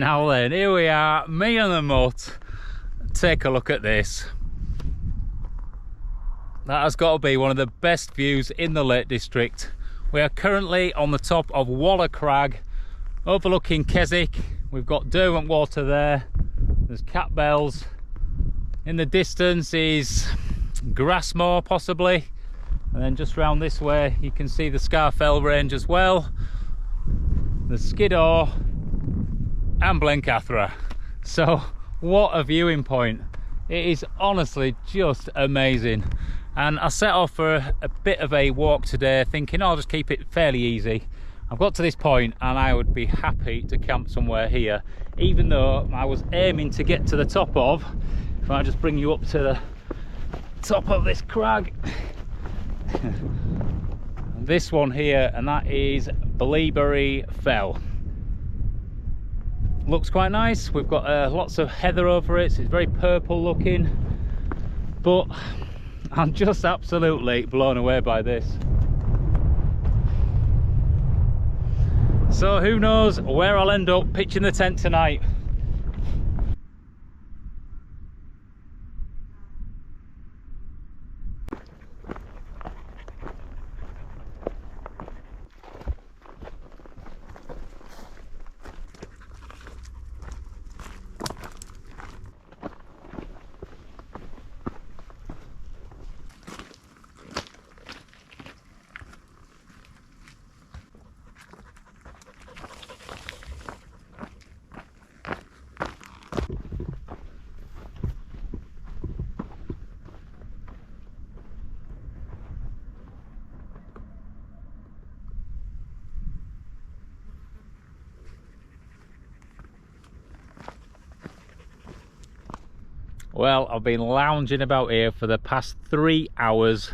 Now then, here we are, me and the mutt. Take a look at this. That has got to be one of the best views in the Lake District. We are currently on the top of Walla Crag, overlooking Keswick. We've got Derwent Water there. There's Cat Bells. In the distance is Grassmore, possibly. And then just round this way, you can see the Scarfell Range as well. The Skiddaw and Blencathra. So what a viewing point. It is honestly just amazing. And I set off for a bit of a walk today, thinking I'll just keep it fairly easy. I've got to this point and I would be happy to camp somewhere here, even though I was aiming to get to the top of, if I just bring you up to the top of this crag, this one here, and that is BLEABERRY Fell. Looks quite nice. We've got lots of heather over it, so it's very purple looking, but I'm just absolutely blown away by this. So who knows where I'll end up pitching the tent tonight. Well, I've been lounging about here for the past 3 hours.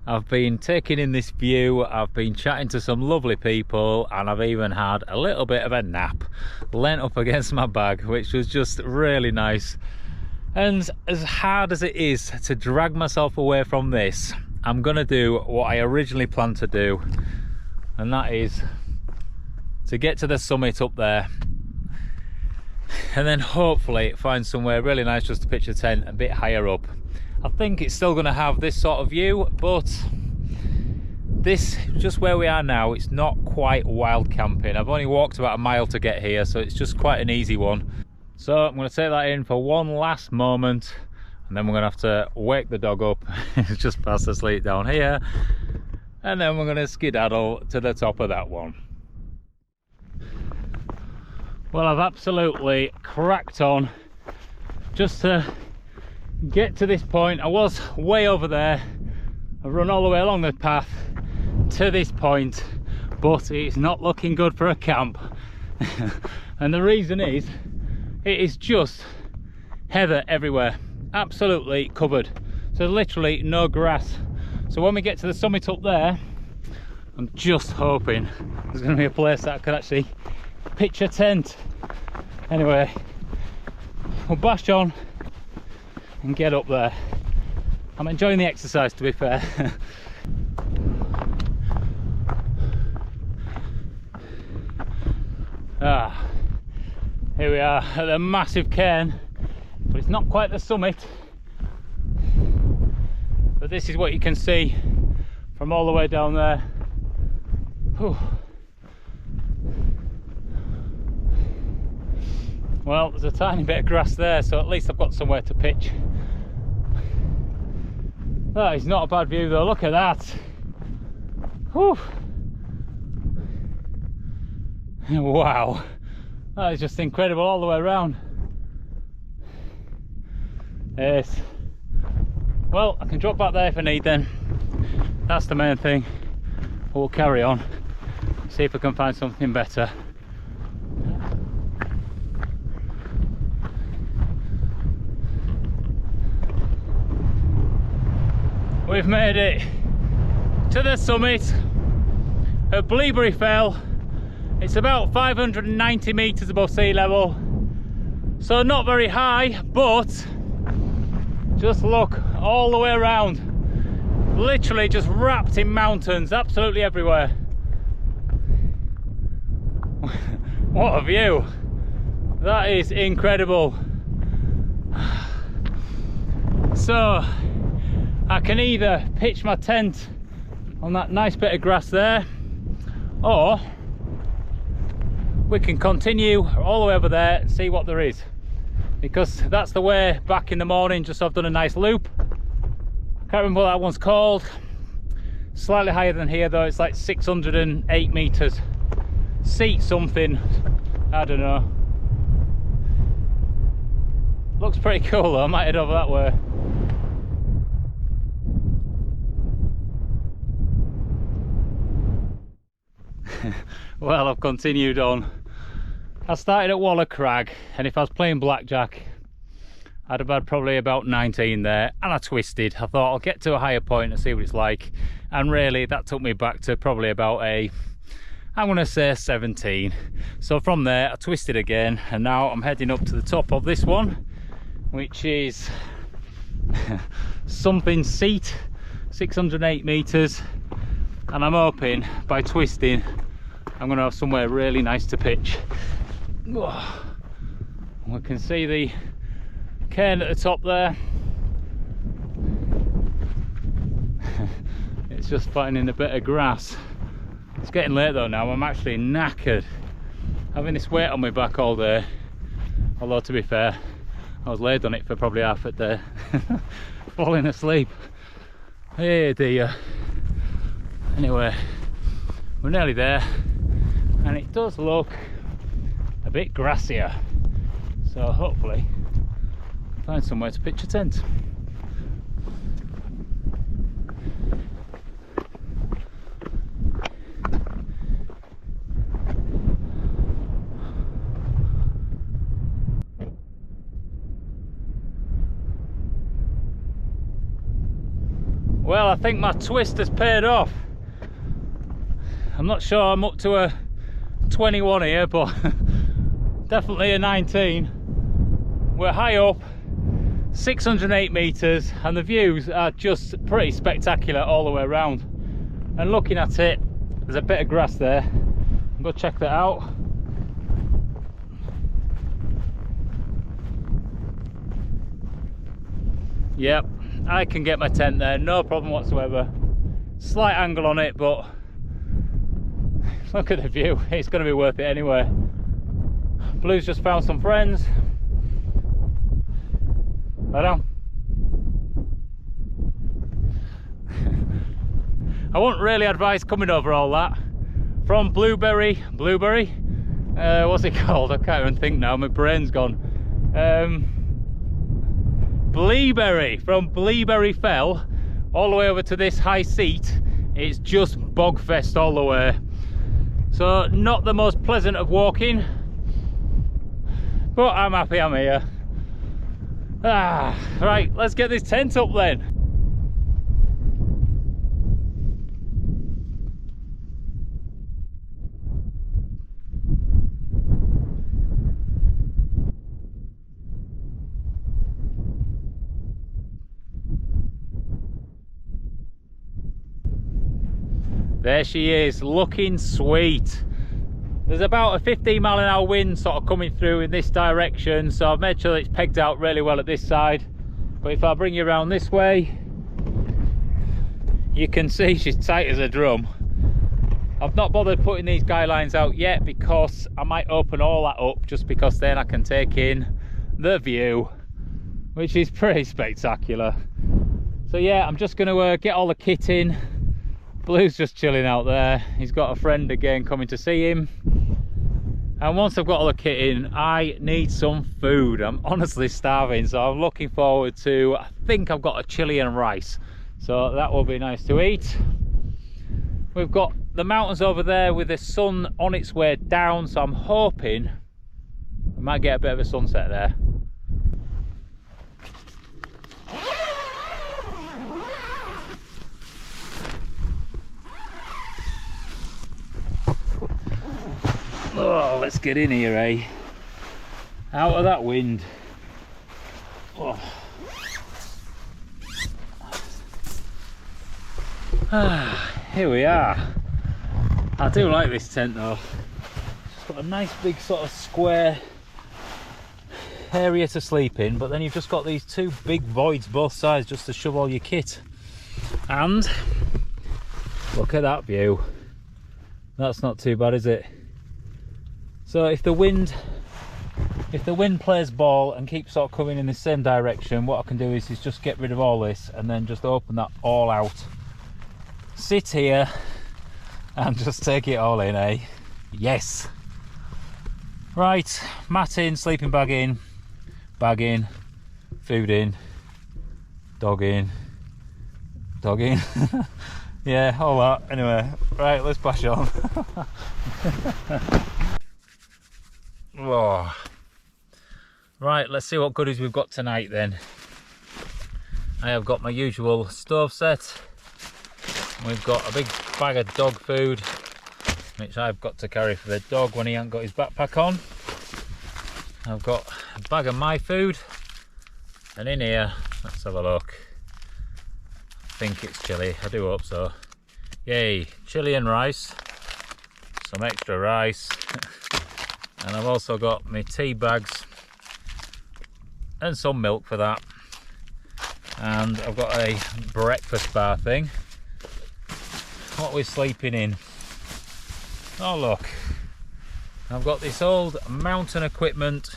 I've been taking in this view, I've been chatting to some lovely people, and I've even had a little bit of a nap leant up against my bag, which was just really nice. And as hard as it is to drag myself away from this, I'm gonna do what I originally planned to do, and that is to get to the summit up there, and then hopefully find somewhere really nice just to pitch a tent a bit higher up. I think it's still going to have this sort of view, but this, just where we are now, it's not quite wild camping. I've only walked about a mile to get here, so it's just quite an easy one. So I'm going to take that in for one last moment, and then we're going to have to wake the dog up. It's just fast asleep down here, and then we're going to skedaddle to the top of that one. Well, I've absolutely cracked on just to get to this point. I was way over there. I've run all the way along the path to this point, but it's not looking good for a camp. And the reason is, it is just heather everywhere, absolutely covered. So literally no grass. So when we get to the summit up there, I'm just hoping there's going to be a place that I could actually pitch a tent. Anyway, we'll bash on and get up there. I'm enjoying the exercise, to be fair. Here we are at the massive cairn, but it's not quite the summit. But this is what you can see from all the way down there. Whew. Well, there's a tiny bit of grass there, so at least I've got somewhere to pitch. That is not a bad view though, look at that. Whew. Wow, that is just incredible all the way around. Yes. Well, I can drop back there if I need then. That's the main thing. We'll carry on, see if I can find something better. We've made it to the summit of BLEABERRY Fell. It's about 590 metres above sea level, so not very high, but just look all the way around, literally just wrapped in mountains absolutely everywhere. What a view. That is incredible. So I can either pitch my tent on that nice bit of grass there, or we can continue all the way over there and see what there is, because that's the way back in the morning. Just so I've done a nice loop. Can't remember what that one's called. Slightly higher than here though, it's like 608 meters. Seat something, I don't know. Looks pretty cool though. I might head over that way. Well, I've continued on. I started at Walla Crag, and if I was playing blackjack, I'd have had probably about 19 there, and I twisted. I thought I'll get to a higher point and see what it's like, and really that took me back to probably about I'm gonna say 17. So from there I twisted again, and now I'm heading up to the top of this one, which is something seat, 608 meters, and I'm hoping by twisting I'm gonna have somewhere really nice to pitch. We can see the cairn at the top there. It's just finding a bit of grass. It's getting late though now. I'm actually knackered having this weight on my back all day, although to be fair I was laid on it for probably half a day. Falling asleep. Hey dear. Anyway, we're nearly there, and it does look a bit grassier, so hopefully find somewhere to pitch a tent. Well, I think my twist has paid off. I'm not sure I'm up to a 21 here, but definitely a 19. We're high up, 608 meters, and the views are just pretty spectacular all the way around. And looking at it, there's a bit of grass there. I'm gonna check that out. Yep, I can get my tent there, no problem whatsoever. Slight angle on it, but look at the view. It's going to be worth it anyway. Blue's just found some friends. Lie down. I wouldn't really advise coming over all that. From BLEABERRY, what's it called? I can't even think now, my brain's gone. BLEABERRY, from BLEABERRY Fell all the way over to this high seat. It's just bog fest all the way. So not the most pleasant of walking, but I'm happy I'm here. Right, let's get this tent up then. There she is, looking sweet. There's about a 15-mile-an-hour wind sort of coming through in this direction, so I've made sure that it's pegged out really well at this side. But if I bring you around this way, you can see she's tight as a drum. I've not bothered putting these guy lines out yet because I might open all that up, just because then I can take in the view, which is pretty spectacular. So yeah, I'm just going to get all the kit in. Blue's just chilling out there. He's got a friend again coming to see him. And once I've got all the kit in, I need some food. I'm honestly starving, so I'm looking forward to, I think I've got a chili and rice, so that will be nice to eat. We've got the mountains over there with the sun on its way down, so I'm hoping we might get a bit of a sunset there. Oh, let's get in here, eh? Out of that wind. Oh. Here we are. I do like this tent though. It's got a nice big sort of square area to sleep in, but then you've just got these two big voids both sides just to shove all your kit. And look at that view. That's not too bad, is it? So if the wind plays ball and keeps sort of coming in the same direction, what I can do is just get rid of all this and then just open that all out, sit here and just take it all in, eh? Yes. Right, mat in, sleeping bag in, food in, dog in. Yeah, all that. Anyway, right, let's bash on. Oh. Right, let's see what goodies we've got tonight then. I have got my usual stove set. We've got a big bag of dog food, which I've got to carry for the dog when he hasn't got his backpack on. I've got a bag of my food, and in here, let's have a look. I think it's chilli, I do hope so. Yay, chilli and rice, some extra rice, and I've also got my tea bags and some milk for that. And I've got a breakfast bar thing. What we're sleeping in. Oh look, I've got this old Mountain Equipment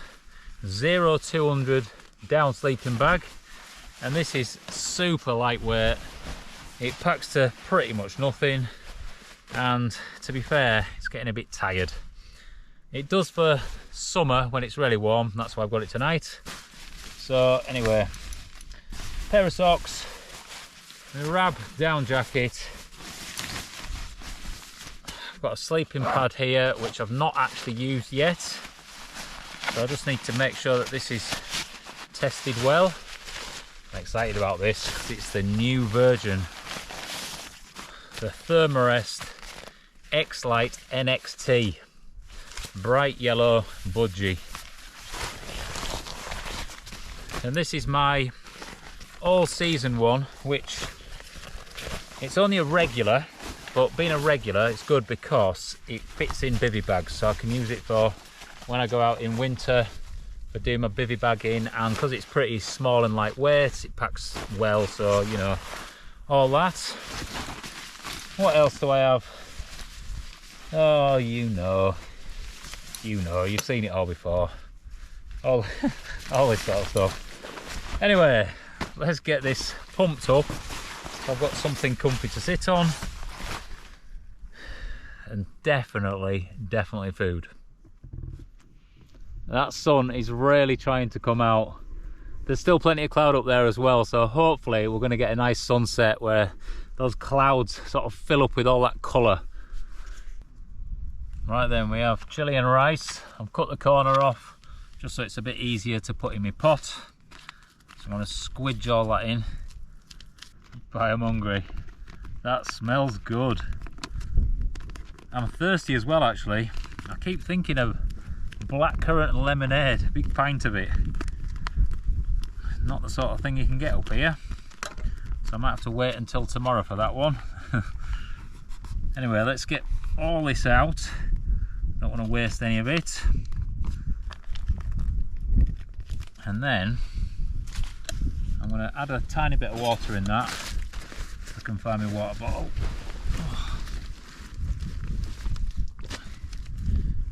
0200 down sleeping bag, and this is super lightweight. It packs to pretty much nothing, and to be fair, it's getting a bit tired. It does for summer when it's really warm, that's why I've got it tonight. So anyway, pair of socks, a Rab down jacket. Got a sleeping pad here which I've not actually used yet, so I just need to make sure that this is tested well. I'm excited about this because it's the new version, the Thermarest X-Lite NXT bright yellow budgie, and this is my all season one, which it's only a regular. But being a regular, it's good because it fits in bivvy bags, so I can use it for when I go out in winter for doing my bivvy bag in, and because it's pretty small and lightweight, it packs well, so you know, all that. What else do I have? Oh, you know, you've seen it all before. All this sort of stuff. Anyway, let's get this pumped up. I've got something comfy to sit on. And definitely food. That sun is really trying to come out. There's still plenty of cloud up there as well, so hopefully we're going to get a nice sunset where those clouds sort of fill up with all that colour. Right then, we have chilli and rice. I've cut the corner off just so it's a bit easier to put in my pot. So I'm going to squidge all that in. But I'm hungry. That smells good. I'm thirsty as well, actually. I keep thinking of blackcurrant and lemonade, a big pint of it. Not the sort of thing you can get up here, so I might have to wait until tomorrow for that one. Anyway, let's get all this out. Don't want to waste any of it. And then I'm going to add a tiny bit of water in that. If I can find my water bottle.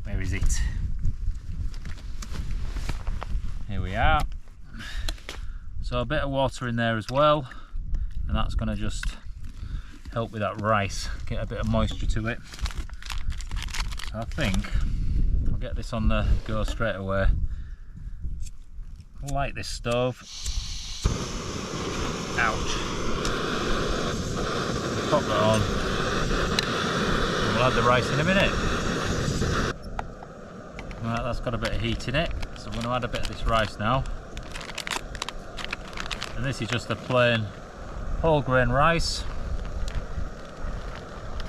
Where is it? Here we are. So a bit of water in there as well, and that's going to just help with that rice, get a bit of moisture to it. So I think I'll get this on the go straight away. Light this stove. Ouch. Pop that on. And we'll add the rice in a minute. Right, that's got a bit of heat in it, so I'm going to add a bit of this rice now. And this is just a plain whole grain rice.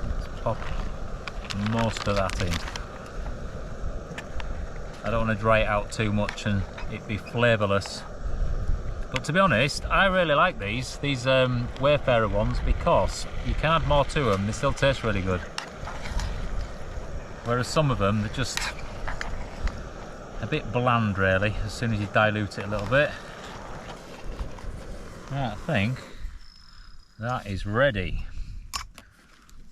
Let's pop most of that in. I don't want to dry it out too much and it be flavourless. But to be honest, I really like these Wayfarer ones because you can add more to them, they still taste really good. Whereas some of them, they're just, a bit bland really as soon as you dilute it a little bit. Right, I think that is ready.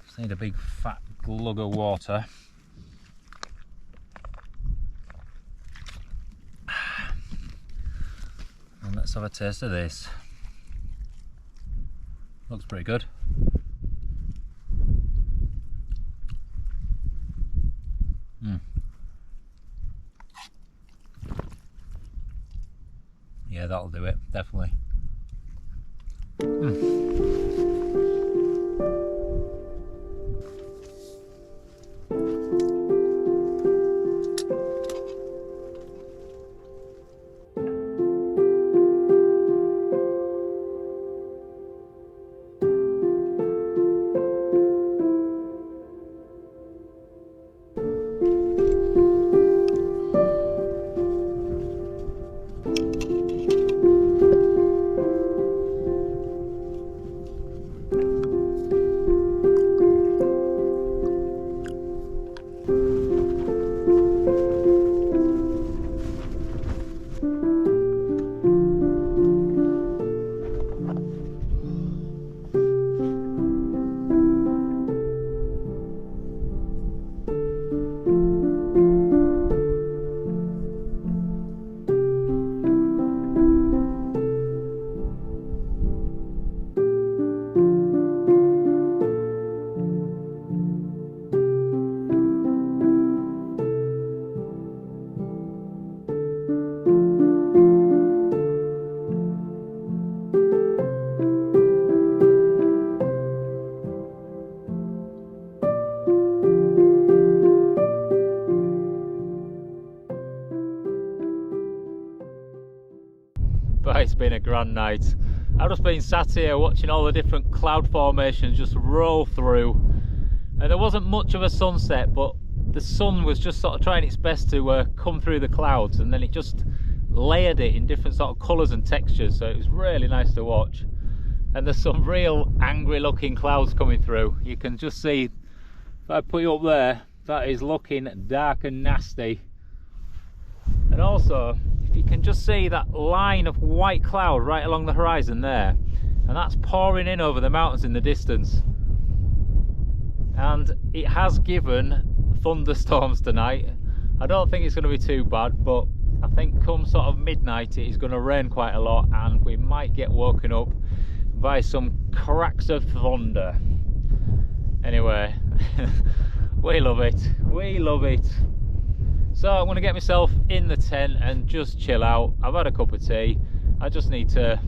Just need a big fat glug of water. And let's have a taste of this. Looks pretty good. Yeah, that'll do it, definitely. But it's been a grand night. I've just been sat here watching all the different cloud formations just roll through, and there wasn't much of a sunset, but the sun was just sort of trying its best to come through the clouds, and then it just layered it in different sort of colours and textures, so it was really nice to watch. And there's some real angry looking clouds coming through. You can just see, if I put you up there, that is looking dark and nasty. And also, if you can just see that line of white cloud right along the horizon there, and that's pouring in over the mountains in the distance. And it has given thunderstorms tonight. I don't think it's going to be too bad, but I think come sort of midnight it is going to rain quite a lot, and we might get woken up by some cracks of thunder. Anyway, we love it, we love it. So I'm going to get myself in the tent and just chill out. I've had a cup of tea. I just need to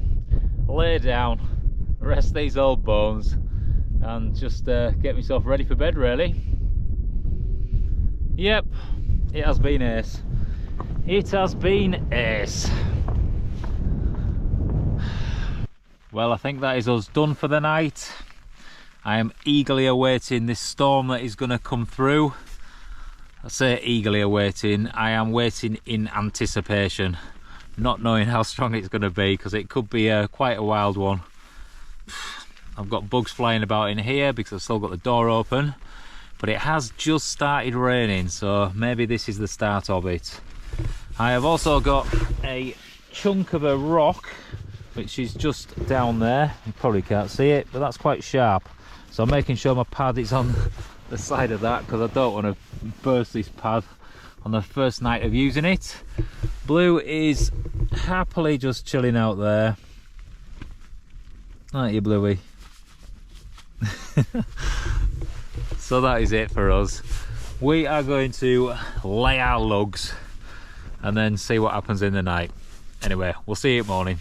lay down, rest these old bones, and just get myself ready for bed really. Yep, it has been ace. It has been ace. Well, I think that is us done for the night. I am eagerly awaiting this storm that is going to come through. I say eagerly awaiting, I am waiting in anticipation, not knowing how strong it's going to be, because it could be quite a wild one. I've got bugs flying about in here because I've still got the door open, but it has just started raining, so maybe this is the start of it. I have also got a chunk of a rock which is just down there. You probably can't see it, but that's quite sharp, so I'm making sure my pad is on the side of that, because I don't want to burst this pad on the first night of using it. Blue is happily just chilling out there, aren't you, Bluey? So that is it for us. We are going to lay our lugs and then see what happens in the night. Anyway, we'll see you in the morning.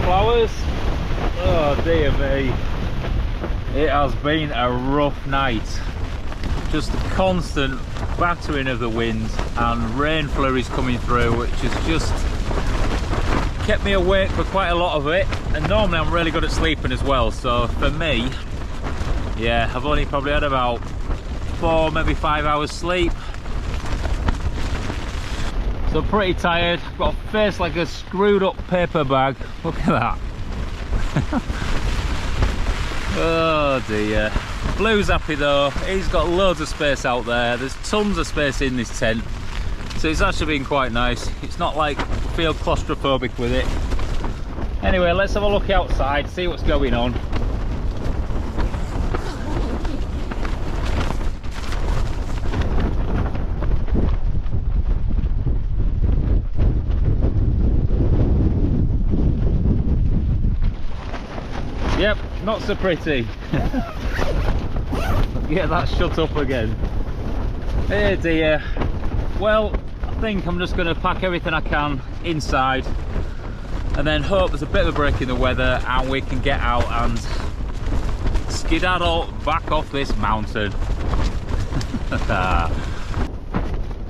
Flowers. Oh dear me, it has been a rough night. Just constant battering of the wind and rain flurries coming through, which has just kept me awake for quite a lot of it. And normally I'm really good at sleeping as well, so for me, yeah, I've only probably had about 4, maybe 5 hours sleep. So pretty tired. I've got a face like a screwed up paper bag. Look at that. Oh dear. Blue's happy though. He's got loads of space out there. There's tons of space in this tent. So it's actually been quite nice. It's not like I feel claustrophobic with it. Anyway, let's have a look outside, see what's going on. Yep, not so pretty. Get that shut up again. Hey dear. Well, I think I'm just going to pack everything I can inside and then hope there's a bit of a break in the weather and we can get out and skedaddle back off this mountain.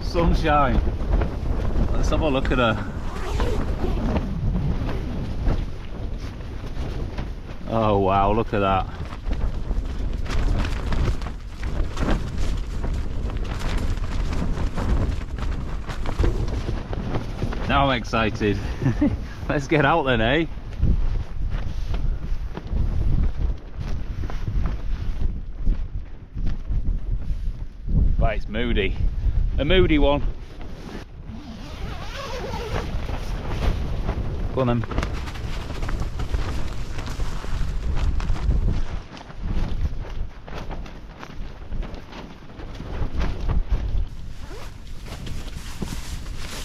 Sunshine. Let's have a look at her. Oh wow, look at that. Now I'm excited. Let's get out then, eh? Right, it's moody. A moody one. Go on then.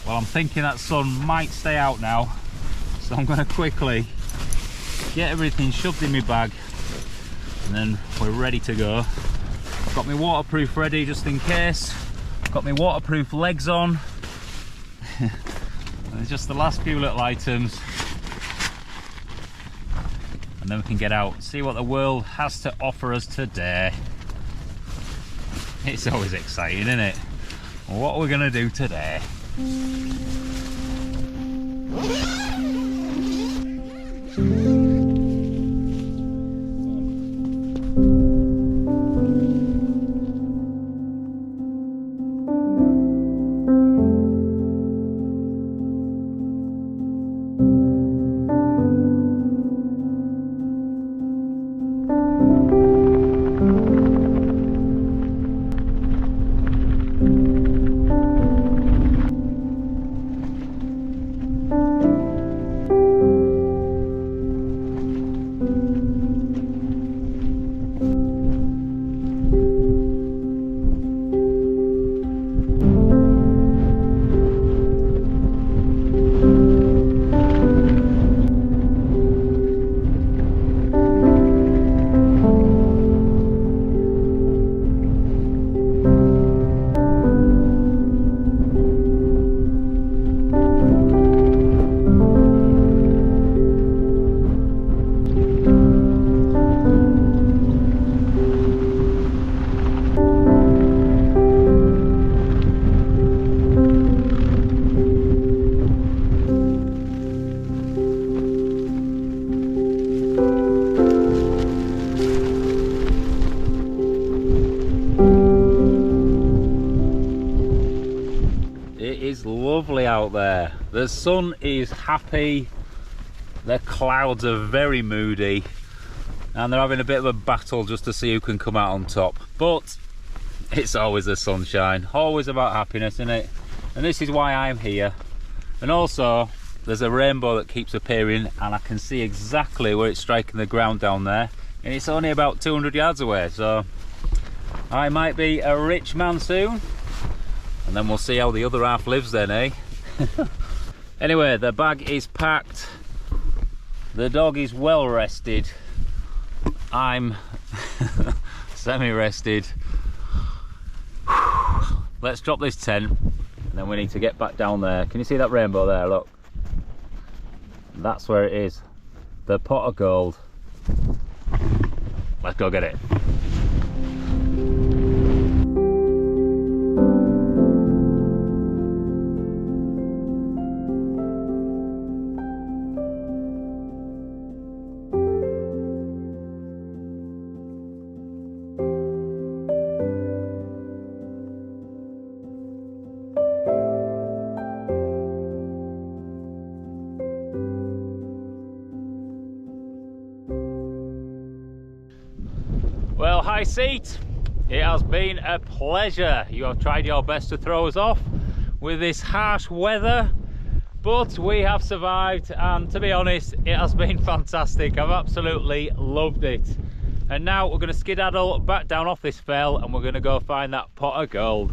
Well, I'm thinking that sun might stay out now, so I'm going to quickly get everything shoved in my bag and then we're ready to go. Got my waterproof ready just in case. Got my waterproof legs on. There's just the last few little items and then we can get out, see what the world has to offer us today. It's always exciting, isn't it? What are we going to do today? Lovely out there. The sun is happy, the clouds are very moody and they're having a bit of a battle just to see who can come out on top, but it's always the sunshine, always about happiness, isn't it? And this is why I'm here. And also there's a rainbow that keeps appearing and I can see exactly where it's striking the ground down there, and it's only about 200 yards away, so I might be a rich man soon. And then we'll see how the other half lives then, eh? Anyway, the bag is packed. The dog is well rested. I'm semi-rested. Let's drop this tent and then we need to get back down there. Can you see that rainbow there? Look. That's where it is. The pot of gold. Let's go get it. high seat. It has been a pleasure. You have tried your best to throw us off with this harsh weather, but we have survived, and to be honest, it has been fantastic. I've absolutely loved it. And now we're going to skedaddle back down off this fell and we're going to go find that pot of gold.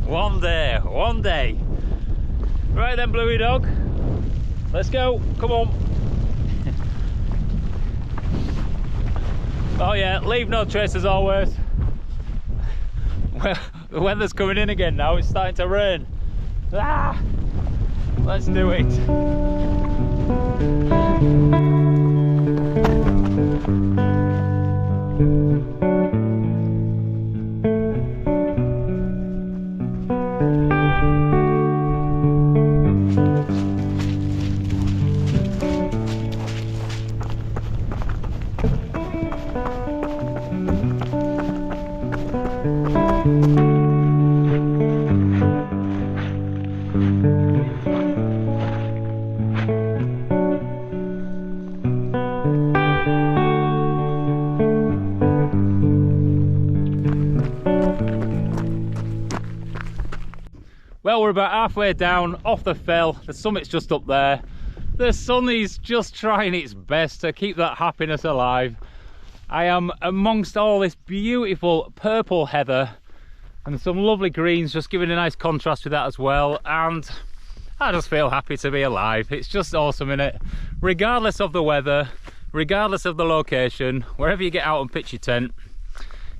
One day. Right then, Bluey dog, let's go, come on. Oh yeah, leave no trace as always. Well, the weather's coming in again now, it's starting to rain. Ah, let's do it. Well, we're about halfway down off the fell. The summit's just up there. The sun is just trying its best to keep that happiness alive. I am amongst all this beautiful purple heather and some lovely greens, just giving a nice contrast with that as well. And I just feel happy to be alive. It's just awesome, innit? Regardless of the weather, regardless of the location, wherever you get out and pitch your tent,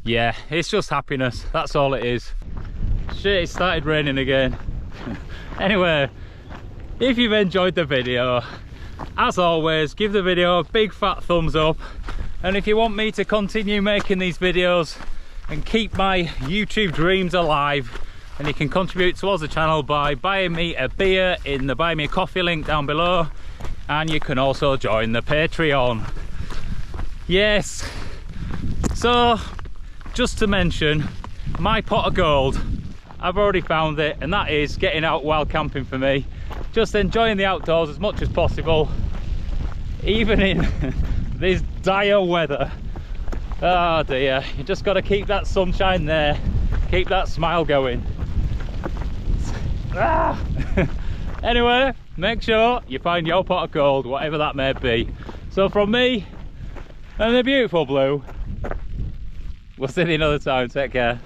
yeah, it's just happiness. That's all it is. Shit, it started raining again. Anyway, if you've enjoyed the video, as always, give the video a big fat thumbs up. And if you want me to continue making these videos and keep my YouTube dreams alive, and you can contribute towards the channel by buying me a beer in the Buy Me a Coffee link down below, and you can also join the Patreon. Yes, so just to mention, my pot of gold, I've already found it, and that is getting out wild camping for me. Just enjoying the outdoors as much as possible, even in this dire weather. Oh dear, you just got to keep that sunshine there, keep that smile going. Ah. Anyway, make sure you find your pot of gold, whatever that may be. So from me and the beautiful Blue, we'll see you another time. Take care.